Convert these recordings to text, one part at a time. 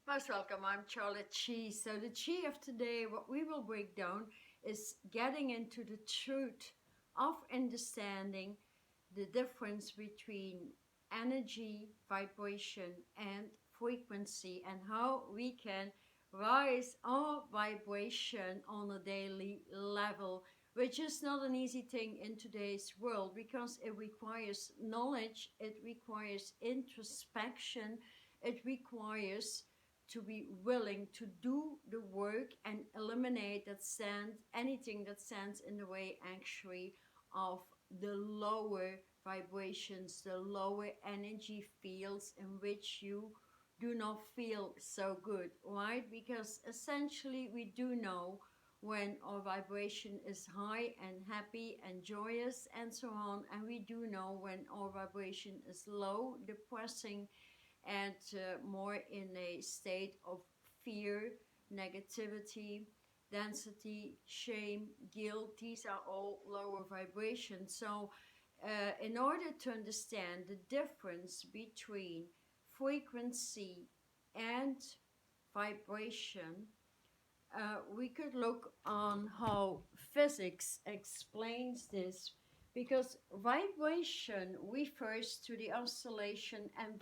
Most welcome, I'm SharlotChi. So the chi of today, what we will break down is getting into the truth of understanding the difference between energy, vibration and frequency, and how we can rise our vibration on a daily level, which is not an easy thing in today's world because it requires knowledge, it requires introspection, it requires to be willing to do the work and eliminate anything that stands in the way actually of the lower vibrations, the lower energy fields in which you do not feel so good, right? Because essentially we do know when our vibration is high and happy and joyous and so on, and we do know when our vibration is low, depressing, and more in a state of fear, negativity, density, shame, guilt. These are all lower vibrations. So in order to understand the difference between frequency and vibration, we could look on how physics explains this, because vibration refers to the oscillation and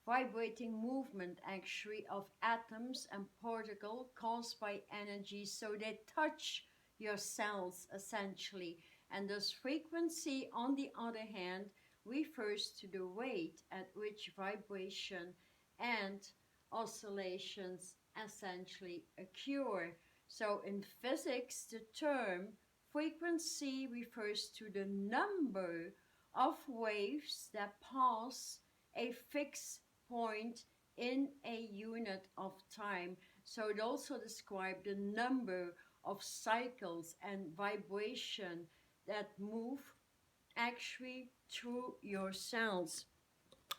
vibrating movement actually of atoms and particles caused by energy, so they touch your cells essentially. And thus frequency, on the other hand, refers to the rate at which vibration and oscillations essentially occur. So in physics, the term frequency refers to the number of waves that pass a fixed point in a unit of time. So it also describes the number of cycles and vibration that move actually through your cells.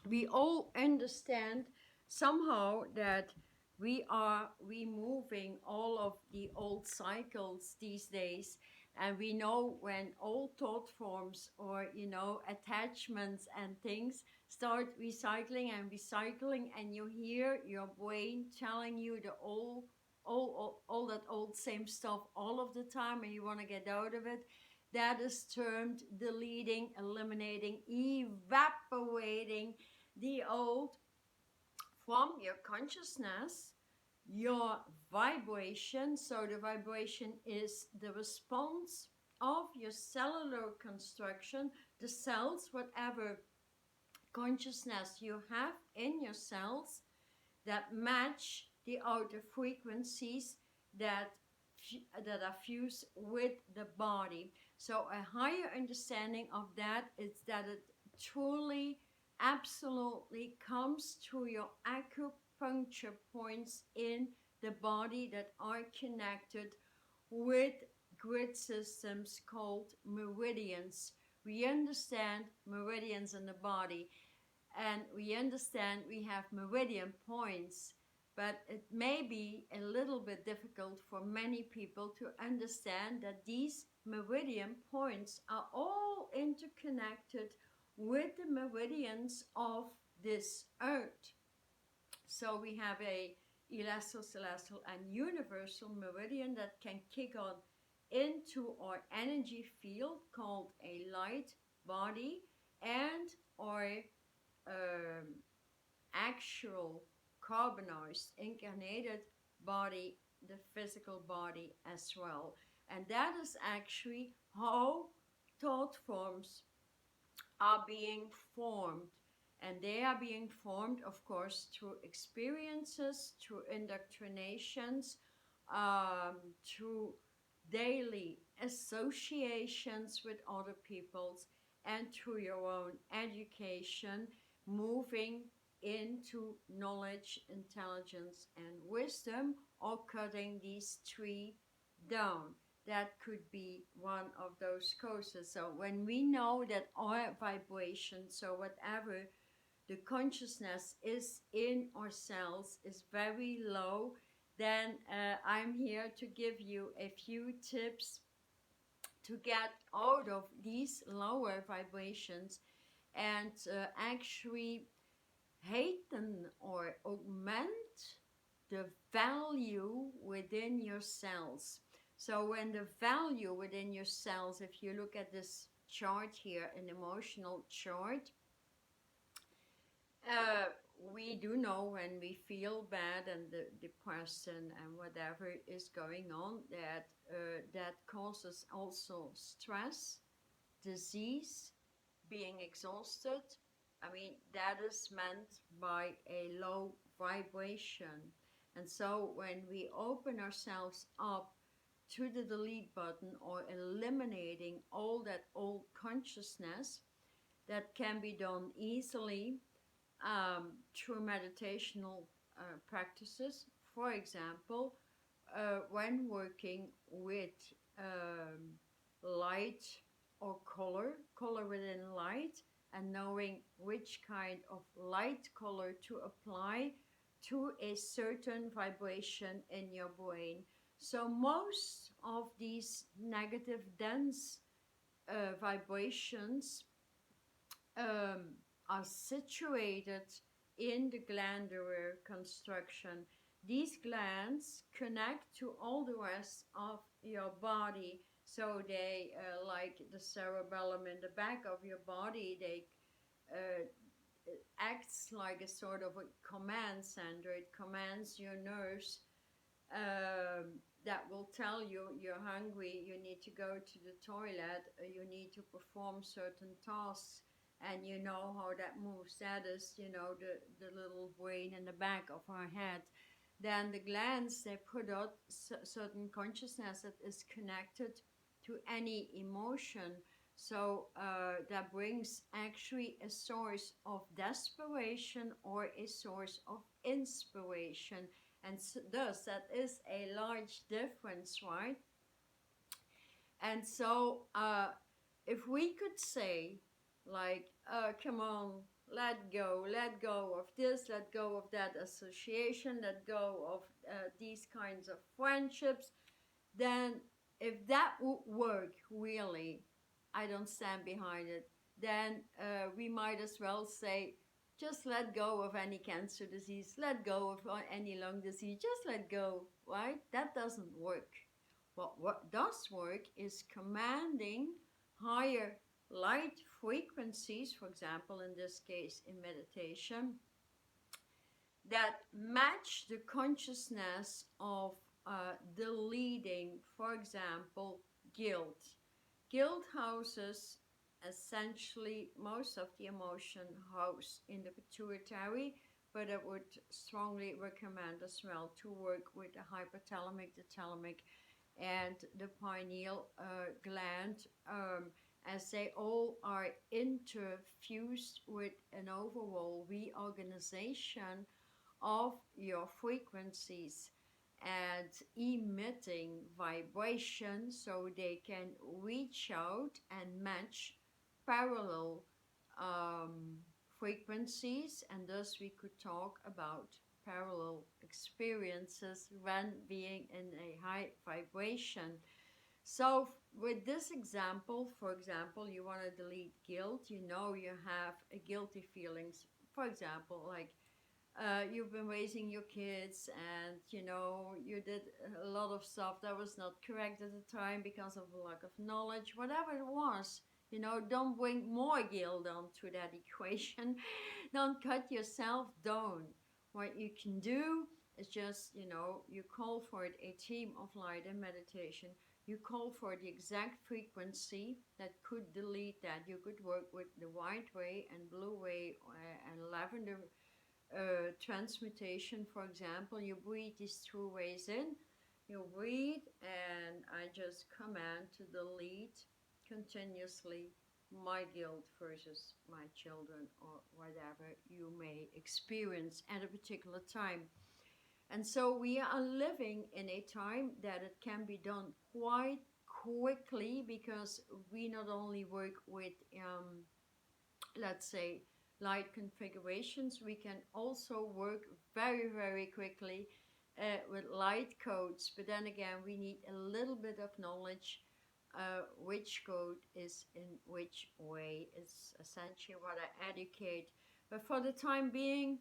We all understand somehow that we are removing all of the old cycles these days, and we know when old thought forms or attachments and things start recycling, and you hear your brain telling you the all that old same stuff all of the time, and you want to get out of it. That is termed deleting, eliminating, evaporating the old from your consciousness, your vibration. So the vibration is the response of your cellular construction, the cells, whatever consciousness you have in your cells that match the outer frequencies that are fused with the body. So a higher understanding of that is that it truly, absolutely comes to your acupuncture points in the body that are connected with grid systems called meridians. We understand meridians in the body, and we understand we have meridian points, but it may be a little bit difficult for many people to understand that these meridian points are all interconnected with the meridians of this earth. So we have a celestial, celestial and universal meridian that can kick on into our energy field called a light body, and our actual carbonized incarnated body, the physical body as well. And that is actually how thought forms are being formed. And they are being formed, of course, through experiences, through indoctrinations, through daily associations with other peoples, and through your own education, moving into knowledge, intelligence, and wisdom, or cutting these three down. That could be one of those causes. So when we know that our vibration, so whatever the consciousness is in ourselves, is very low, then I'm here to give you a few tips to get out of these lower vibrations and actually heighten or augment the value within your cells. So when the value within your cells, if you look at this chart here, an emotional chart, we do know when we feel bad and depressed and whatever is going on, that that causes also stress, disease, being exhausted. I mean, that is meant by a low vibration. And so when we open ourselves up to the delete button or eliminating all that old consciousness, that can be done easily through meditational practices. For example, when working with light or color within light, and knowing which kind of light color to apply to a certain vibration in your brain. So most of these negative dense vibrations are situated in the glandular construction. These glands connect to all the rest of your body. So they, like the cerebellum in the back of your body, they acts like a sort of a command center. It commands your nerves that will tell you you're hungry, you need to go to the toilet, you need to perform certain tasks, and you know how that moves. That is, you know, the little brain in the back of our head. Then the glands, they put out certain consciousness that is connected to any emotion. So that brings actually a source of desperation or a source of inspiration. And thus, that is a large difference, right? And so if we could say, like, come on, let go of this, let go of that association, let go of these kinds of friendships, then if that would work really, I don't stand behind it, then we might as well say, just let go of any cancer disease, let go of any lung disease, just let go, right? That doesn't work. What does work is commanding higher light frequencies, for example, in this case, in meditation, that match the consciousness of deleting, for example, guilt. Guilt houses essentially most of the emotion housed in the pituitary, but I would strongly recommend as well to work with the hypothalamic, the thalamic, and the pineal gland, as they all are interfused with an overall reorganization of your frequencies and emitting vibration, so they can reach out and match parallel frequencies, and thus we could talk about parallel experiences when being in a high vibration. So with this example, for example, you want to delete guilt, you know you have a guilty feelings, for example, like you've been raising your kids and you know you did a lot of stuff that was not correct at the time because of a lack of knowledge, whatever it was, you know, don't bring more guilt onto that equation. Don't cut yourself down. What you can do is just, you know, you call for it a team of light and meditation. You call for the exact frequency that could delete that. You could work with the white way and blue way and lavender transmutation, for example. You breathe these two ways in, you breathe, and I just command to delete continuously my guilt versus my children or whatever you may experience at a particular time. And so we are living in a time that it can be done quite quickly, because we not only work with let's say light configurations, we can also work very quickly with light codes. But then again, we need a little bit of knowledge which code is in which way. It's essentially what I educate. But for the time being,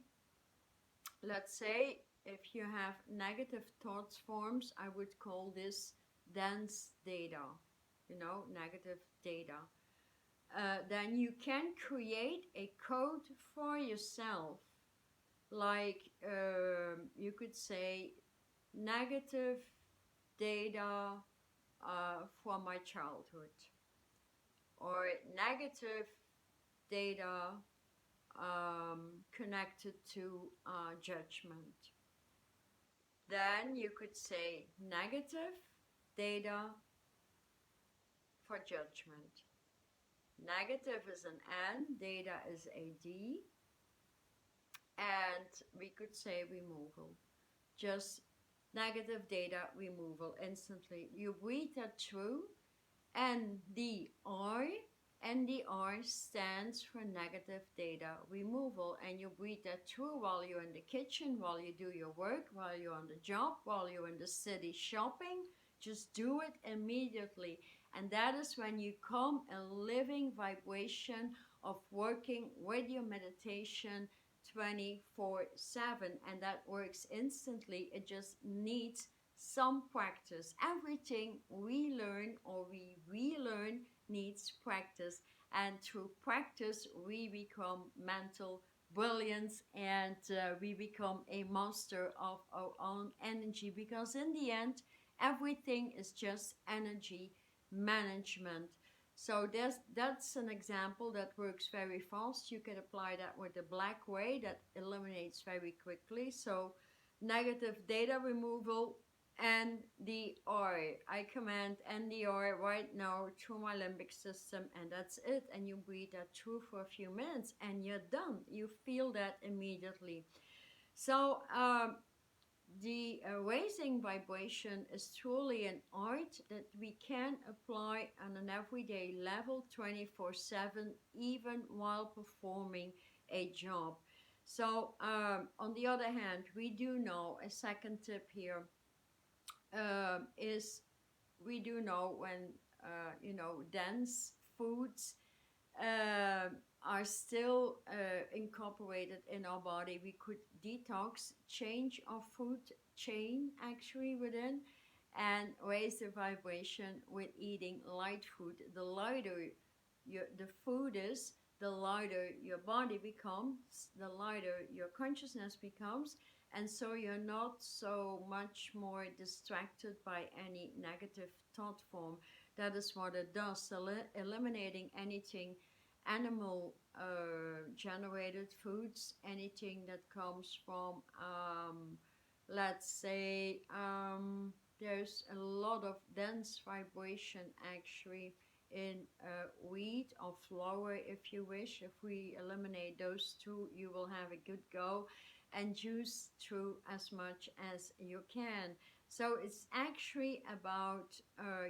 let's say if you have negative thoughts forms, I would call this dense data, you know, negative data. Then you can create a code for yourself, like you could say negative data from my childhood, or negative data connected to judgment. Then you could say negative data for judgment. Negative is an N, data is a D, and we could say removal. Just negative data removal instantly. You read that through, NDR. NDR stands for negative data removal, and you read that through while you're in the kitchen, while you do your work, while you're on the job, while you're in the city shopping. Just do it immediately, and that is when you come a living vibration of working with your meditation 24/7, and that works instantly. It just needs some practice. Everything we learn or we relearn needs practice, and through practice we become mental brilliance, and we become a master of our own energy, because in the end everything is just energy management. So that's an example that works very fast. You can apply that with the black way, that eliminates very quickly. So negative data removal, NDR. I command NDR right now through my limbic system, and that's it. And you breathe that through for a few minutes and you're done. You feel that immediately. So the raising vibration is truly an art that we can apply on an everyday level 24/7, even while performing a job. So on the other hand, we do know, a second tip here is, we do know when dense foods are still incorporated in our body, we could detox, change our food chain actually within, and raise the vibration with eating light food. The lighter the food is, the lighter your body becomes, the lighter your consciousness becomes, and so you're not so much more distracted by any negative thought form. That is what it does, eliminating anything animal generated foods, anything that comes from let's say there's a lot of dense vibration actually in wheat or flour, if you wish. If we eliminate those two, you will have a good go, and juice through as much as you can. So it's actually about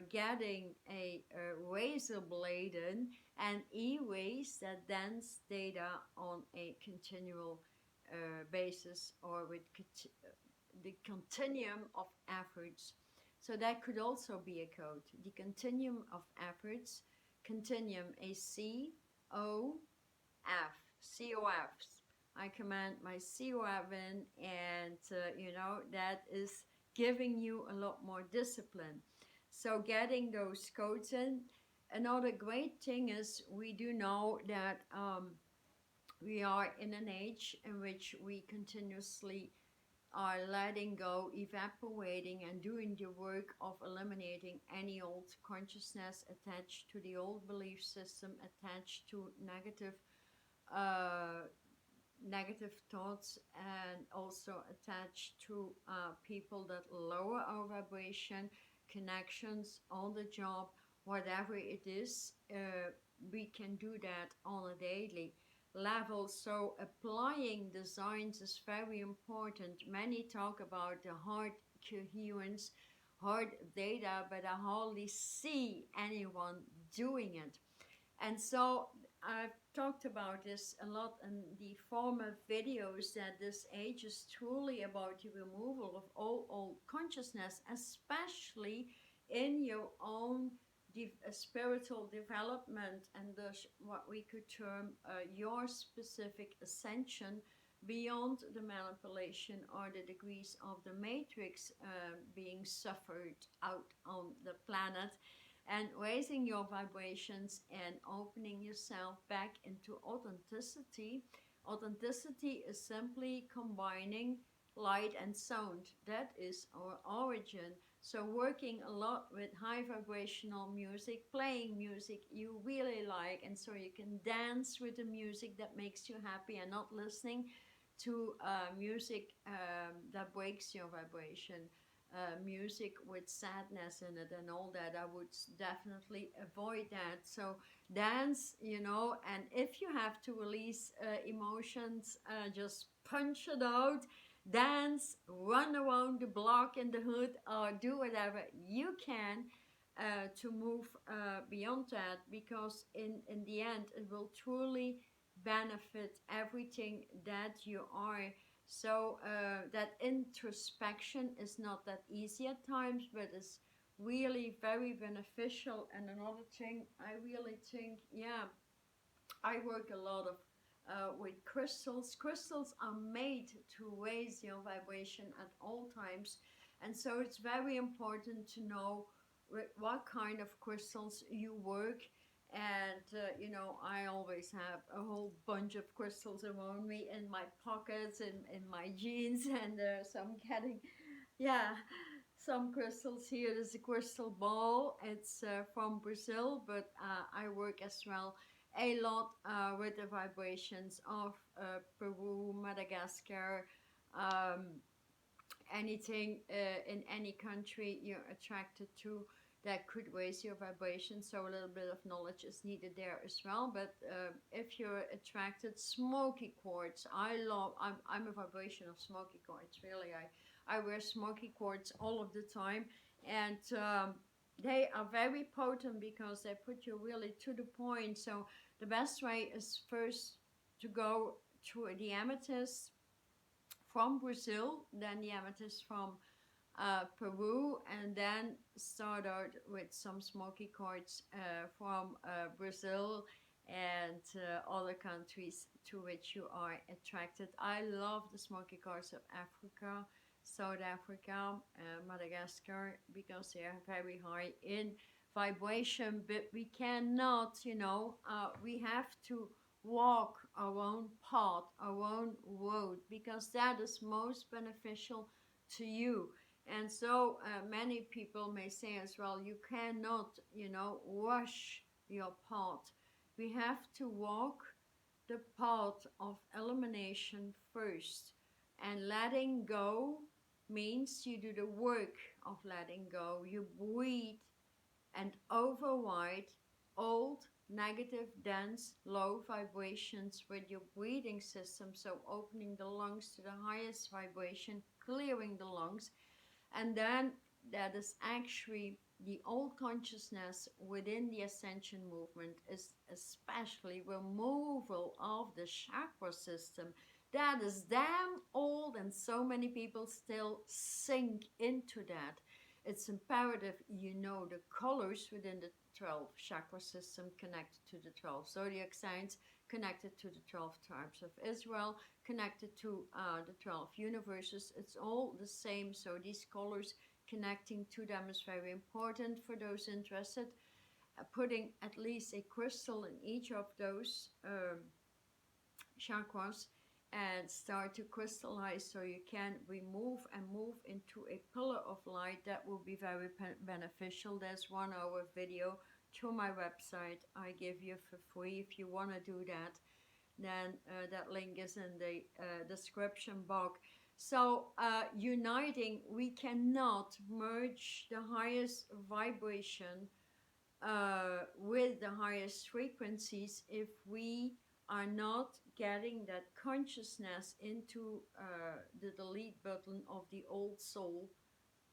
getting a razor blade in and erase that dense data on a continual basis, or with the continuum of efforts. So that could also be a code. The continuum of efforts, continuum, a COF, COFs. I command my COF in, and that is giving you a lot more discipline. So getting those codes in. Another great thing is, we do know that we are in an age in which we continuously are letting go, evaporating, and doing the work of eliminating any old consciousness attached to the old belief system, attached to negative thoughts, and also attached to people that lower our vibration, connections on the job, whatever it is. We can do that on a daily level. So applying designs is very important. Many talk about the heart coherence, heart data, but I hardly see anyone doing it. And so I've talked about this a lot in the former videos, that this age is truly about the removal of all old consciousness, especially in your own spiritual development, and thus what we could term your specific ascension, beyond the manipulation or the degrees of the matrix being suffered out on the planet, and raising your vibrations and opening yourself back into authenticity. Authenticity is simply combining light and sound. That is our origin. So working a lot with high vibrational music, playing music you really like, and so you can dance with the music that makes you happy, and not listening to music that breaks your vibration. Music with sadness in it and all that, I would definitely avoid that. So dance, you know, and if you have to release emotions, just punch it out, dance, run around the block in the hood, or do whatever you can to move beyond that, because in the end it will truly benefit everything that you are. So that introspection is not that easy at times, but it's really very beneficial. And another thing, I really think, yeah, I work a lot of with crystals. Crystals are made to raise your vibration at all times, and so it's very important to know with what kind of crystals you work. And you know, I always have a whole bunch of crystals around me in my pockets, in my jeans, and so I'm getting, yeah, some crystals here. There's a crystal ball. It's from Brazil, but I work as well a lot with the vibrations of Peru, Madagascar, um, anything in any country you're attracted to that could raise your vibration. So a little bit of knowledge is needed there as well. But if you're attracted, smoky quartz, I'm a vibration of smoky quartz, really. I wear smoky quartz all of the time, and they are very potent because they put you really to the point. So the best way is first to go to the amethyst from Brazil, then the amethyst from Peru, and then start out with some smoky quartz from Brazil and other countries to which you are attracted. I love the smoky quartz of Africa, South Africa, Madagascar, because they are very high in vibration. But we cannot, you know, we have to walk our own path, our own road, because that is most beneficial to you. And so many people may say as well, you cannot, you know, rush your path. We have to walk the path of elimination first. And letting go means you do the work of letting go. You breathe and override old, negative, dense, low vibrations with your breathing system. So opening the lungs to the highest vibration, clearing the lungs. And then that is actually the old consciousness within the ascension movement, is especially removal of the chakra system. That is damn old, and so many people still sink into that. It's imperative you know the colors within the 12 chakra system connected to the 12 zodiac signs, connected to the 12 tribes of Israel, connected to the 12 universes. It's all the same, so these colors, connecting to them is very important for those interested. Putting at least a crystal in each of those chakras and start to crystallize, so you can remove and move into a pillar of light. That will be very beneficial. There's 1 hour video to my website I give you for free. If you want to do that, then that link is in the description box. So uniting, we cannot merge the highest vibration with the highest frequencies if we are not getting that consciousness into the delete button of the old soul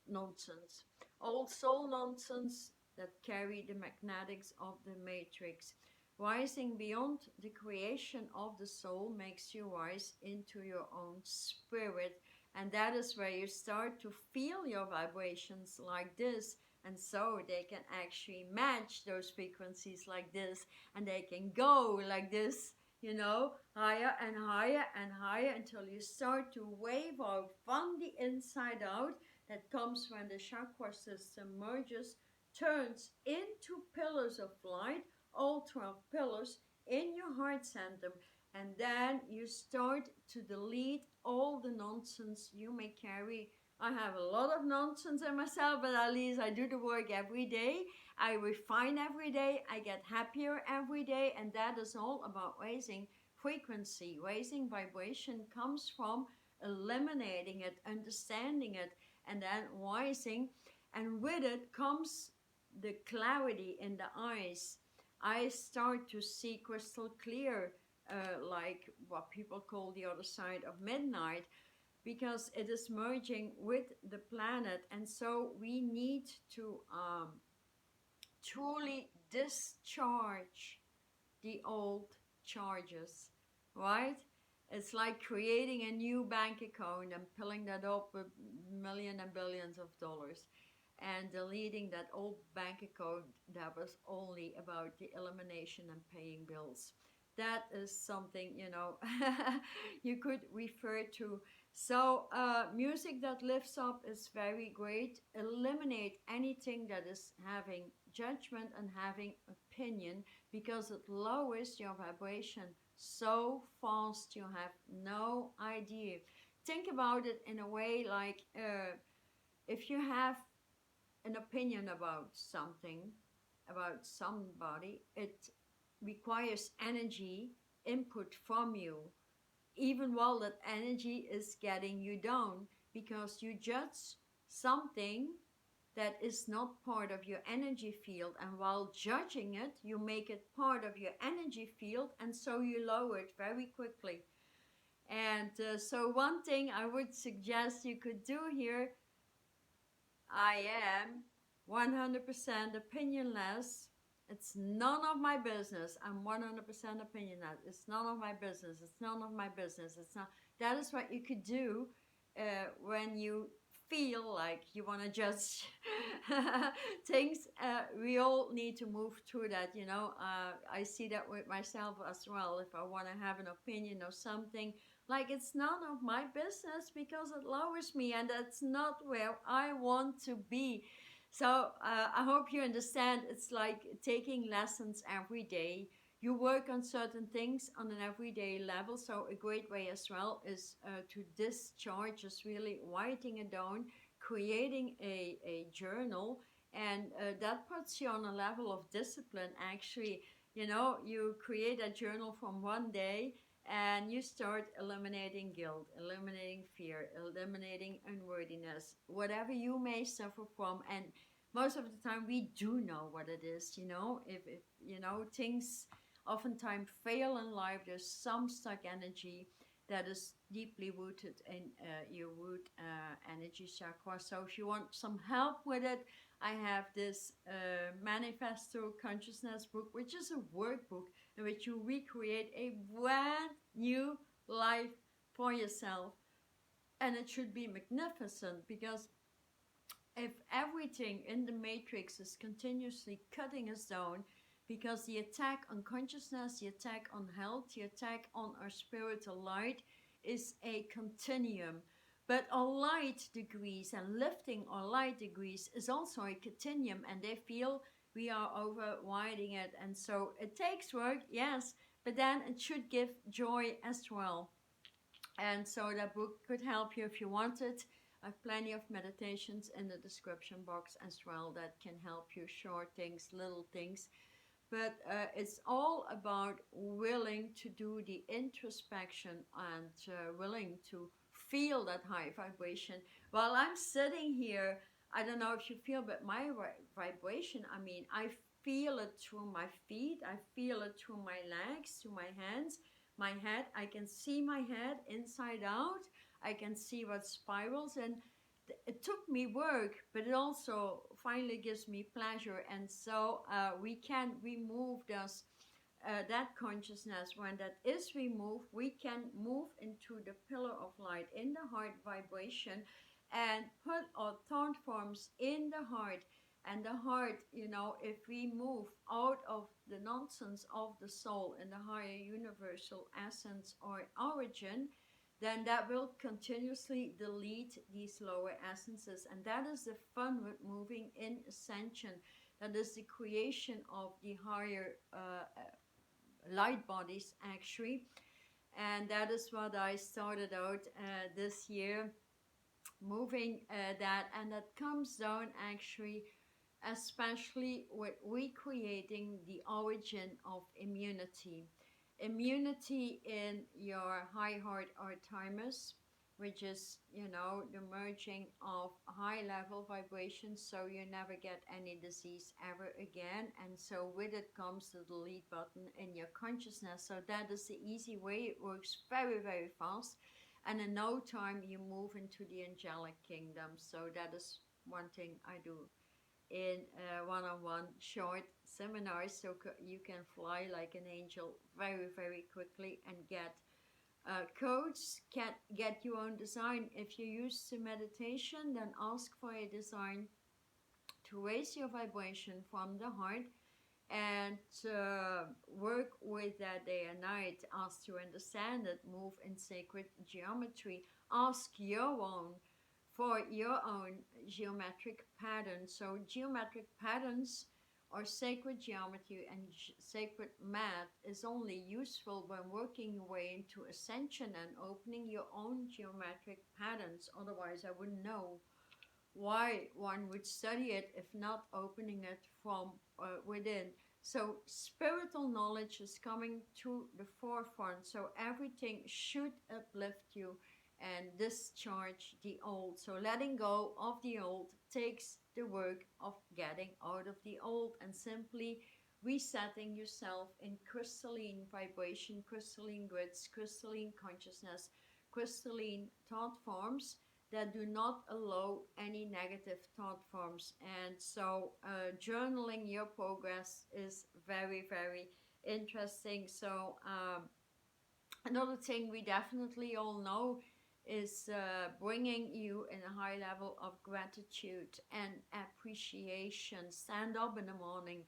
nonsense. Old soul nonsense that carry the magnetics of the matrix. Rising beyond the creation of the soul makes you rise into your own spirit. And that is where you start to feel your vibrations like this. And so they can actually match those frequencies like this. And they can go like this you know, higher and higher and higher until you start to wave out from the inside out. That comes when the chakra system merges, turns into pillars of light, all 12 pillars in your heart center. And then you start to delete all the nonsense you may carry. I have a lot of nonsense in myself, but at least I do the work every day. I refine every day. I get happier every day. And that is all about raising frequency. Raising vibration comes from eliminating it, understanding it, and then rising. And with it comes the clarity in the eyes. I start to see crystal clear, like what people call the other side of midnight, because it is merging with the planet. And so we need to truly discharge the old charges, right? It's like creating a new bank account and filling that up with millions and billions of dollars, and deleting that old bank account that was only about the elimination and paying bills. That is something, you know, you could refer to. So, music that lifts up is very great. Eliminate anything that is having judgment and having opinion, because it lowers your vibration so fast you have no idea. Think about it in a way like, if you have an opinion about something, about somebody, it requires energy input from you, even while that energy is getting you down, because you judge something that is not part of your energy field, and while judging it you make it part of your energy field, and so you lower it very quickly. And so one thing I would suggest you could do here: I am 100% opinionless. It's none of my business. I'm 100% opinionless. It's none of my business. It's none of my business. It's not. That is what you could do when you feel like you want to judge things. We all need to move through that, you know. I see that with myself as well. If I want to have an opinion or something, like, it's none of my business, because it lowers me, and that's not where I want to be. So I hope you understand. It's like taking lessons every day. You work on certain things on an everyday level. So a great way as well is to discharge, just really writing it down, creating a journal, and that puts you on a level of discipline. Actually, you know, you create a journal from one day, and you start eliminating guilt, eliminating fear, eliminating unworthiness, whatever you may suffer from. And most of the time we do know what it is, you know. If you know, things oftentimes fail in life, there's some stuck energy that is deeply rooted in your root energy chakra. So if you want some help with it, I have this manifesto consciousness book, which is a workbook in which you recreate a brand new life for yourself. And it should be magnificent, because if everything in the matrix is continuously cutting us down, because the attack on consciousness, the attack on health, the attack on our spiritual light is a continuum. But our light degrees and lifting our light degrees is also a continuum, and they feel we are overriding it. And so it takes work, yes, but then it should give joy as well. And so that book could help you if you want it. I have plenty of meditations in the description box as well that can help you, short things, little things. But it's all about willing to do the introspection, and willing to feel that high vibration. While I'm sitting here, I don't know if you feel, but my vibration, I mean, I feel it through my feet, I feel it through my legs, through my hands, my head. I can see my head inside out. I can see what spirals, and it took me work, but it also finally gives me pleasure. And so we can remove those, that consciousness. When that is removed, we can move into the pillar of light in the heart vibration, and put our thought forms in the heart. And the heart, you know, if we move out of the nonsense of the soul and the higher universal essence or origin, then that will continuously delete these lower essences. And that is the fun with moving in ascension. That is the creation of the higher light bodies, actually. And that is what I started out this year, moving that. And that comes down actually especially with recreating the origin of immunity. Immunity in your high heart or thymus, which is, you know, the merging of high level vibrations so you never get any disease ever again. And so with it comes the delete button in your consciousness. So that is the easy way. It works very, very fast. And in no time you move into the angelic kingdom. So that is one thing I do in one-on-one short seminars, so you can fly like an angel very, very quickly and get codes, get your own design. If you use the meditation, then ask for a design to raise your vibration from the heart and work with that day and night. Ask to understand it, move in sacred geometry, ask for your own geometric patterns. So geometric patterns or sacred geometry and sacred math is only useful when working your way into ascension and opening your own geometric patterns. Otherwise, I wouldn't know why one would study it if not opening it from within. So spiritual knowledge is coming to the forefront. So everything should uplift you and discharge the old. So letting go of the old takes the work of getting out of the old and simply resetting yourself in crystalline vibration, crystalline grids, crystalline consciousness, crystalline thought forms that do not allow any negative thought forms. And so journaling your progress is very, very interesting. So another thing we definitely all know is bringing you in a high level of gratitude and appreciation. Stand up in the morning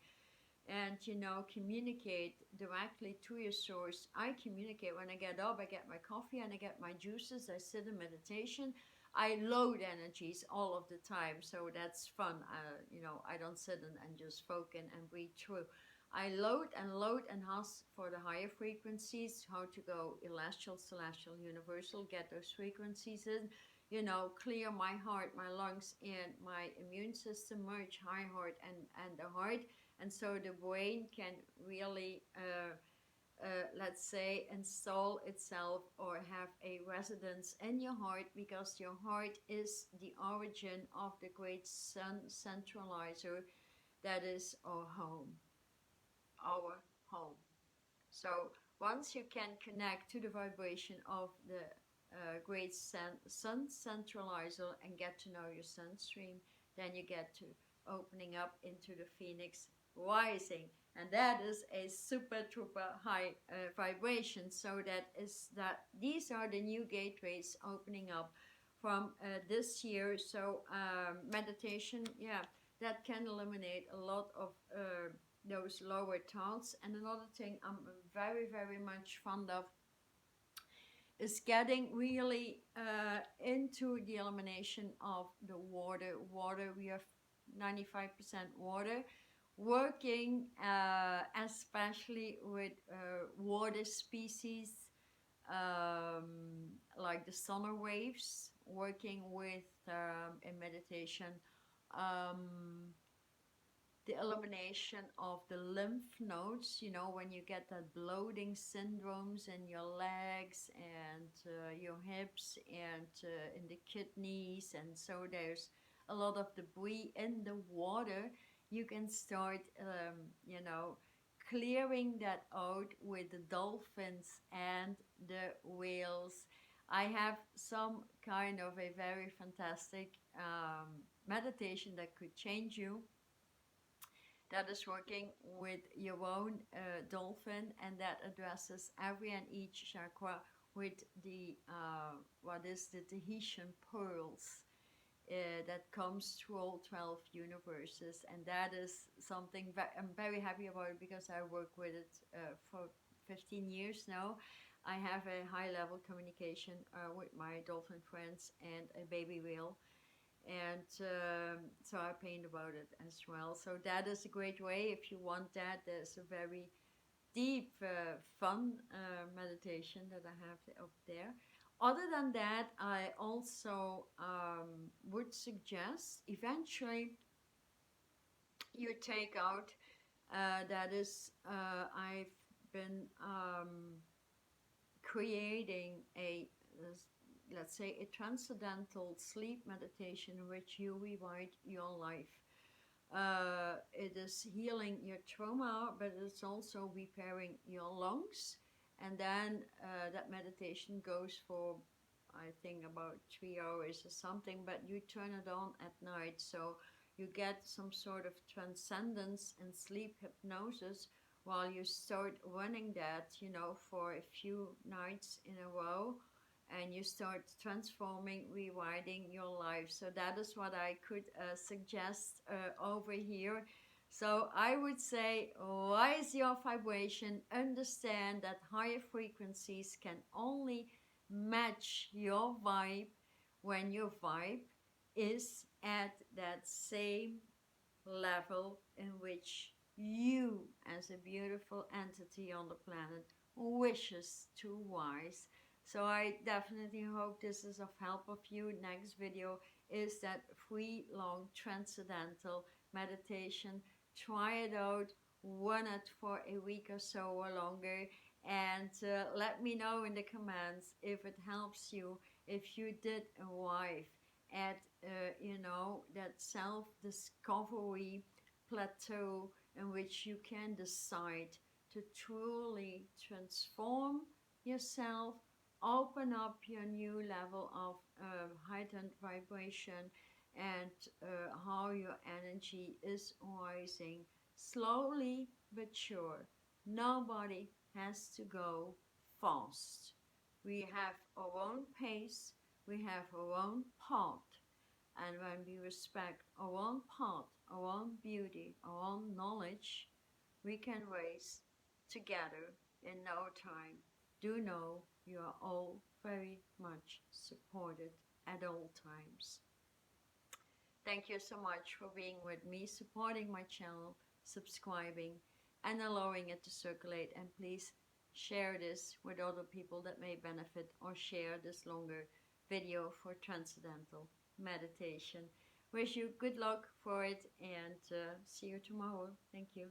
and, you know, communicate directly to your source. I communicate when I get up. I get my coffee and I get my juices. I sit in meditation. I load energies all of the time, so that's fun. You know, I don't sit and just focus and breathe through. I load and ask for the higher frequencies, how to go celestial, celestial, universal, get those frequencies in, you know, clear my heart, my lungs, and my immune system, merge high heart and the heart. And so the brain can really, let's say, install itself or have a residence in your heart, because your heart is the origin of the great sun centralizer that is our home. So once you can connect to the vibration of the great sun centralizer and get to know your sun stream, then you get to opening up into the phoenix rising, and that is a super trooper high vibration. So these are the new gateways opening up from this year. So meditation, yeah, that can eliminate a lot of those lower thoughts. And another thing I'm very, very much fond of is getting really into the elimination of the water. We have 95% water. Working especially with water species like the sonar waves, working with in meditation, the elimination of the lymph nodes, you know, when you get that bloating syndromes in your legs and your hips and in the kidneys, and so there's a lot of debris in the water. You can start, you know, clearing that out with the dolphins and the whales. I have some kind of a very fantastic meditation that could change you, that is working with your own dolphin, and that addresses every and each chakra with the what is the Tahitian pearls. that comes through all 12 universes, and that is something I'm very happy about, because I work with it for 15 years now. I have a high level communication with my dolphin friends and a baby whale, and so I paint about it as well. So that is a great way. If you want that, there's a very deep, fun meditation that I have up there. Other than that, I also would suggest eventually you take out, that is, I've been creating let's say, a transcendental sleep meditation in which you rewrite your life. It is healing your trauma, but it's also repairing your lungs. And then that meditation goes for, I think, about 3 hours or something, but you turn it on at night. So you get some sort of transcendence and sleep hypnosis while you start running that, you know, for a few nights in a row, and you start transforming, rewriting your life. So that is what I could suggest over here. So I would say, raise your vibration, understand that higher frequencies can only match your vibe when your vibe is at that same level in which you, as a beautiful entity on the planet, wishes to rise. So I definitely hope this is of help of you. Next video is that free, long, transcendental meditation. Try it out, run it for a week or so or longer, and let me know in the comments if it helps you, if you did arrive at, you know, that self-discovery plateau in which you can decide to truly transform yourself, open up your new level of heightened vibration, and how your energy is rising slowly but sure. Nobody has to go fast. We have our own pace, we have our own path, and when we respect our own path, our own beauty, our own knowledge, we can raise together in no time. Do know you are all very much supported at all times. Thank you so much for being with me, supporting my channel, subscribing, and allowing it to circulate. And please share this with other people that may benefit, or share this longer video for transcendental meditation. Wish you good luck for it, and see you tomorrow. Thank you.